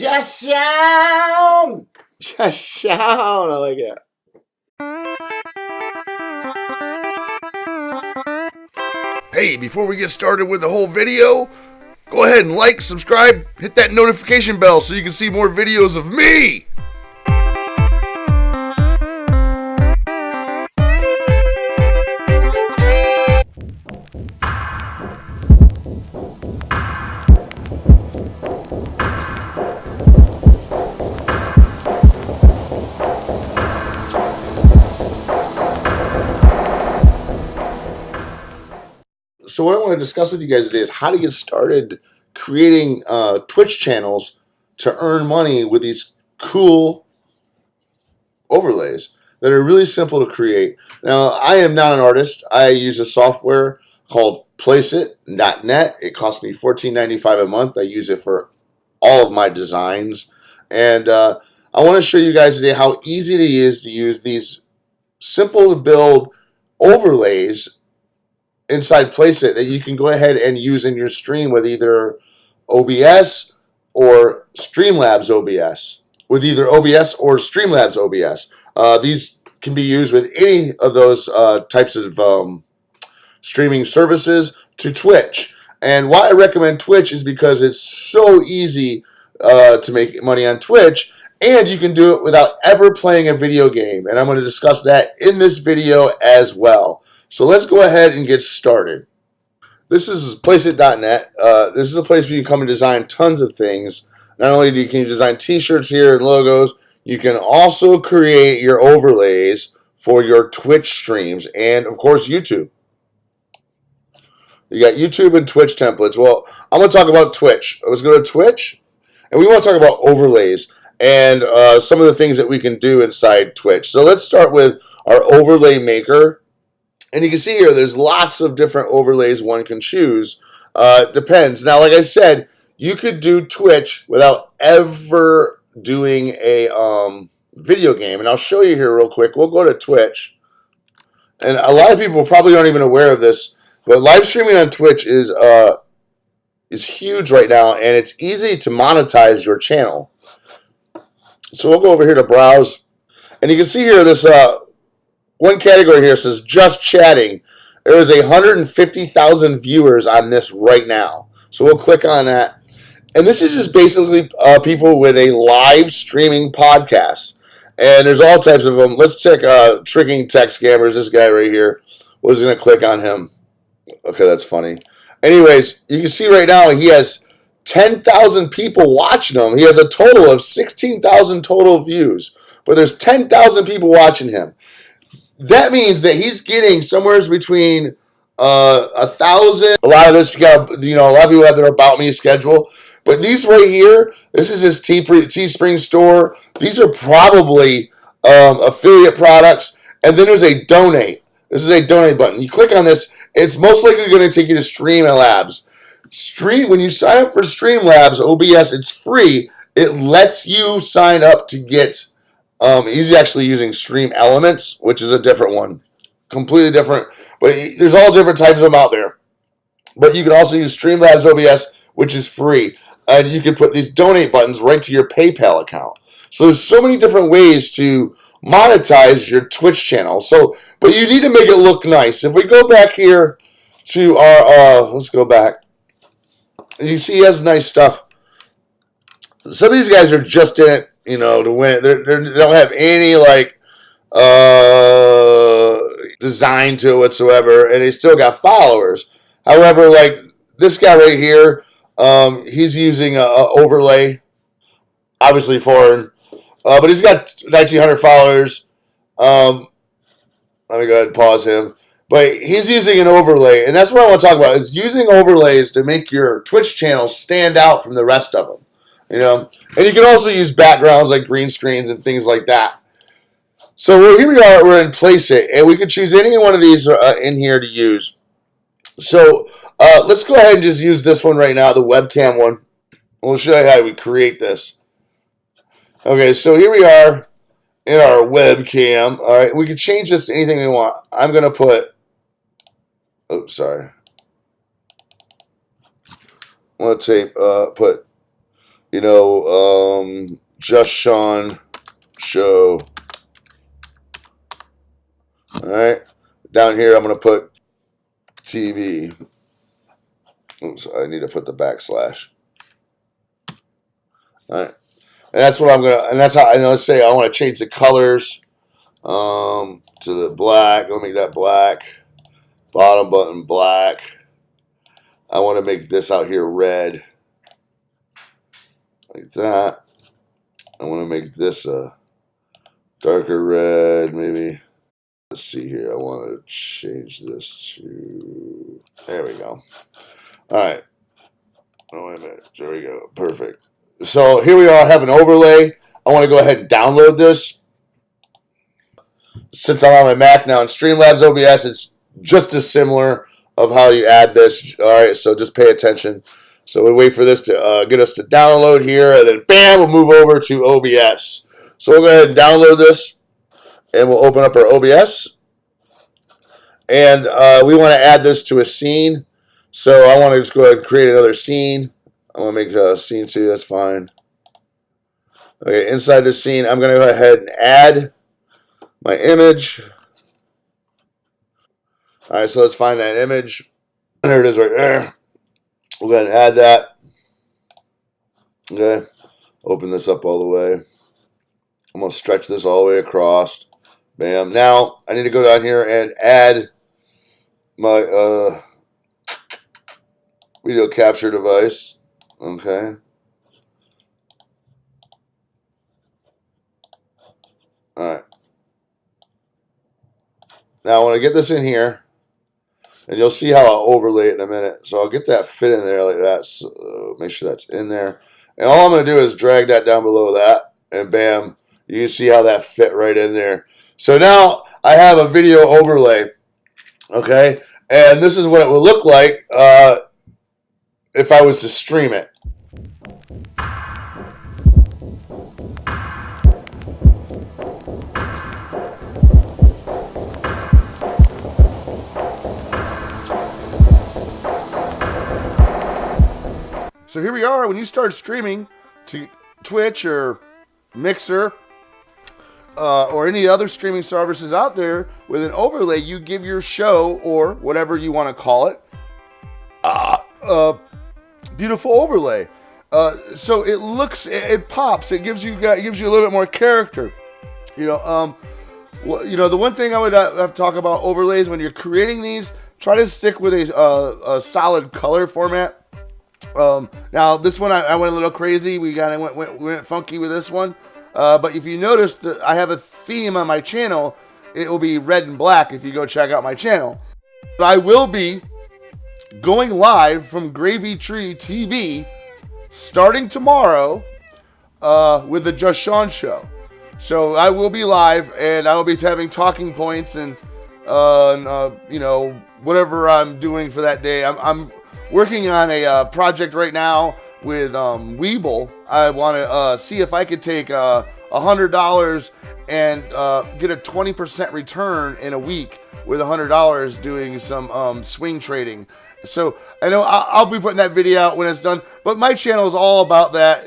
Just shout! Just shout! I like it. Hey, before we get started with the whole video, go ahead and like, subscribe, hit that notification bell so you can see more videos of me! So what I want to discuss with you guys today is how to get started creating Twitch channels to earn money with these cool overlays that are really simple to create. Now, I am not an artist. I use a software called placeit.net. It costs me $14.95 a month. I use it for all of my designs. And I want to show you guys today how easy it is to use these simple to build overlays inside Placeit that you can go ahead and use in your stream with either OBS or Streamlabs OBS. With either OBS or Streamlabs OBS. These can be used with any of those types of streaming services to Twitch. And why I recommend Twitch is because it's so easy to make money on Twitch, and you can do it without ever playing a video game. And I'm going to discuss that in this video as well. So let's go ahead and get started. This is placeit.net. This is a place where you can come and design tons of things. Not only can you design t-shirts here and logos, you can also create your overlays for your Twitch streams and, of course, YouTube. You got YouTube and Twitch templates. Well, I'm going to talk about Twitch. Let's go to Twitch, and we want to talk about overlays and some of the things that we can do inside Twitch. So let's start with our overlay maker. And you can see here, there's lots of different overlays one can choose. Depends. Now, like I said, you could do Twitch without ever doing a video game. And I'll show you here real quick. We'll go to Twitch. And a lot of people probably aren't even aware of this, but live streaming on Twitch is huge right now, and it's easy to monetize your channel. So we'll go over here to browse. And you can see here this one category here says just chatting. There is 150,000 viewers on this right now. So we'll click on that. And this is just basically people with a live streaming podcast. And there's all types of them. Let's check Tricking Tech Scammers, this guy right here. We're just going to click on him. Okay, that's funny. Anyways, you can see right now he has 10,000 people watching him. He has a total of 16,000 total views. But there's 10,000 people watching him. That means that he's getting somewhere between 1,000. A lot of this, a lot of people have their About Me schedule. But these right here, this is his Teespring store. These are probably affiliate products. And then there's a donate. This is a donate button. You click on this, it's most likely going to take you to Streamlabs. When you sign up for Streamlabs OBS, it's free. It lets you sign up to get. He's actually using Stream Elements, which is a different one. Completely different. But there's all different types of them out there. But you can also use Streamlabs OBS, which is free. And you can put these donate buttons right to your PayPal account. So there's so many different ways to monetize your Twitch channel. But you need to make it look nice. If we go back here to our, let's go back. You see he has nice stuff. Some of these guys are just in it, to win. They don't have any design to it whatsoever, and they still got followers. However, like this guy right here, he's using a overlay, obviously foreign, but he's got 1,900 followers. Let me go ahead and pause him. But he's using an overlay, and that's what I want to talk about, is using overlays to make your Twitch channel stand out from the rest of them. And you can also use backgrounds like green screens and things like that. So here we are, we're in Placeit, and we can choose any one of these in here to use. So let's go ahead and just use this one right now, the webcam one. We'll show you how we create this. Okay, so here we are in our webcam. All right, we can change this to anything we want. I'm going to put, oops, sorry. Let's say put you know, Just Sean Show. All right. Down here, I'm going to put TV. Oops, I need to put the backslash. All right. And that's what I'm going to, and that's how, and let's say I want to change the colors to the black. I'll make that black. Bottom button black. I want to make this out here red. Like that. I want to make this a darker red, maybe. Let's see here. I want to change this to... There we go. All right. Oh, wait a minute. There we go. Perfect. So here we are. I have an overlay. I want to go ahead and download this. Since I'm on my Mac now in Streamlabs OBS, it's just as similar of how you add this. All right, so just pay attention. So we wait for this to get us to download here, and then bam, we'll move over to OBS. So we'll go ahead and download this, and we'll open up our OBS. And we want to add this to a scene. So I want to just go ahead and create another scene. I want to make a scene 2, that's fine. Okay, inside this scene, I'm going to go ahead and add my image. All right, so let's find that image. There it is right there. We'll go ahead and add that. Okay, open this up all the way. I'm going to stretch this all the way across. Bam. Now, I need to go down here and add my video capture device. Okay. All right. Now, when I get this in here, and you'll see how I'll overlay it in a minute. So I'll get that fit in there like that. So make sure that's in there. And all I'm going to do is drag that down below that. And bam, you can see how that fit right in there. So now I have a video overlay. Okay. And this is what it would look like if I was to stream it. So here we are. When you start streaming to Twitch or Mixer or any other streaming services out there with an overlay, you give your show or whatever you want to call it a beautiful overlay. So it looks, it pops. It gives you a little bit more character. You know, the one thing I would have to talk about overlays when you're creating these. Try to stick with a solid color format. Now this one I went a little crazy. We kind of went funky with this one. But if you notice that I have a theme on my channel, it will be red and black if you go check out my channel. But I will be going live from Gravy Tree TV starting tomorrow with the Just Sean Show. So I will be live and I will be having talking points and you know, whatever I'm doing for that day. I'm working on a project right now with Weeble. I want to see if I could take $100 and get a 20% return in a week with $100 doing some swing trading. So I know I'll be putting that video out when it's done. But my channel is all about that.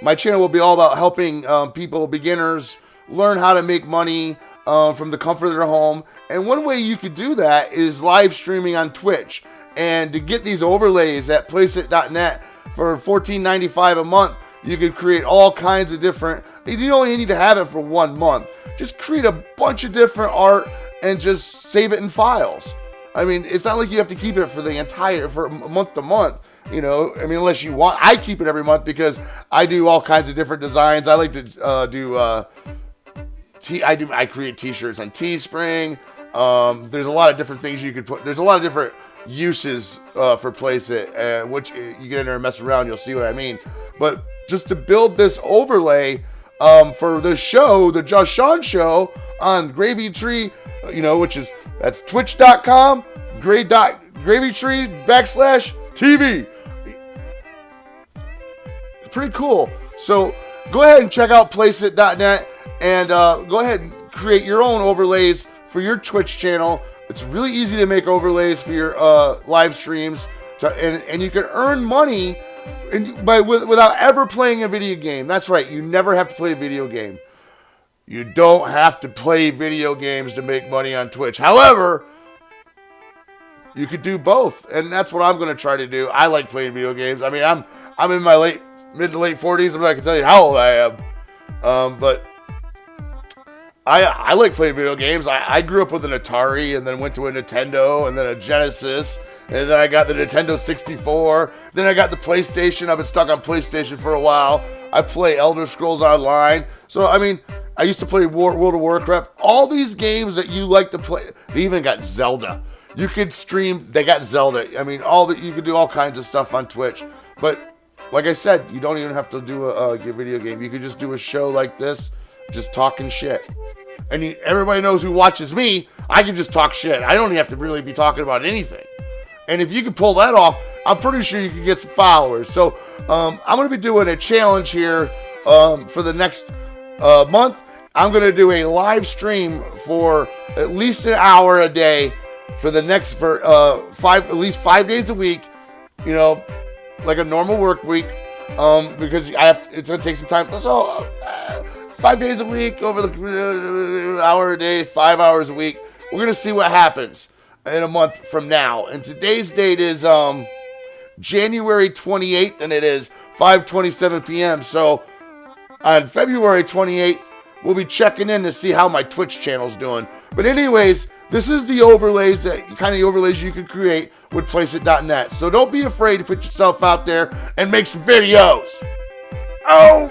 My channel will be all about helping people, beginners, learn how to make money from the comfort of their home. And one way you could do that is live streaming on Twitch. And to get these overlays at placeit.net for $14.95 a month, you could create all kinds of different. You only need to have it for 1 month. Just create a bunch of different art and just save it in files. I mean, it's not like you have to keep it for month to month. You know, I mean, unless you want. I keep it every month because I do all kinds of different designs. I like to I create t-shirts on Teespring. There's a lot of different things you could put. There's a lot of different uses for Placeit, which you get in there and mess around, you'll see what I mean. But just to build this overlay for the show, the Just Sean Show on Gravy Tree, you know, that's twitch.com gravytree.com/TV. It's pretty cool. So go ahead and check out placeit.net and go ahead and create your own overlays for your Twitch channel. It's really easy to make overlays for your live streams, and you can earn money without ever playing a video game. That's right, you never have to play a video game. You don't have to play video games to make money on Twitch. However, you could do both, and that's what I'm going to try to do. I like playing video games. I mean, I'm in my mid to late 40s. I'm not going to tell you how old I am, but I like playing video games. I grew up with an Atari, and then went to a Nintendo, and then a Genesis, and then I got the Nintendo 64. Then I got the PlayStation. I've been stuck on PlayStation for a while. I play Elder Scrolls Online. So, I mean, I used to play World of Warcraft. All these games that you like to play. They even got Zelda. You could stream. They got Zelda. I mean, you could do all kinds of stuff on Twitch. But like I said, you don't even have to do a video game. You could just do a show like this, just talking shit. And everybody knows who watches me. I can just talk shit. I don't have to really be talking about anything. And if you can pull that off, I'm pretty sure you can get some followers. So I'm going to be doing a challenge here for the next month. I'm going to do a live stream for at least an hour a day for the next at least 5 days a week. You know, like a normal work week, because it's going to take some time. So 5 days a week over the hour a day, 5 hours a week. We're going to see what happens in a month from now. And today's date is January 28th, and it is 5:27 p.m. So on February 28th, we'll be checking in to see how my Twitch channel's doing. But anyways, this is the overlays you can create with Placeit.net. So don't be afraid to put yourself out there and make some videos. Oh!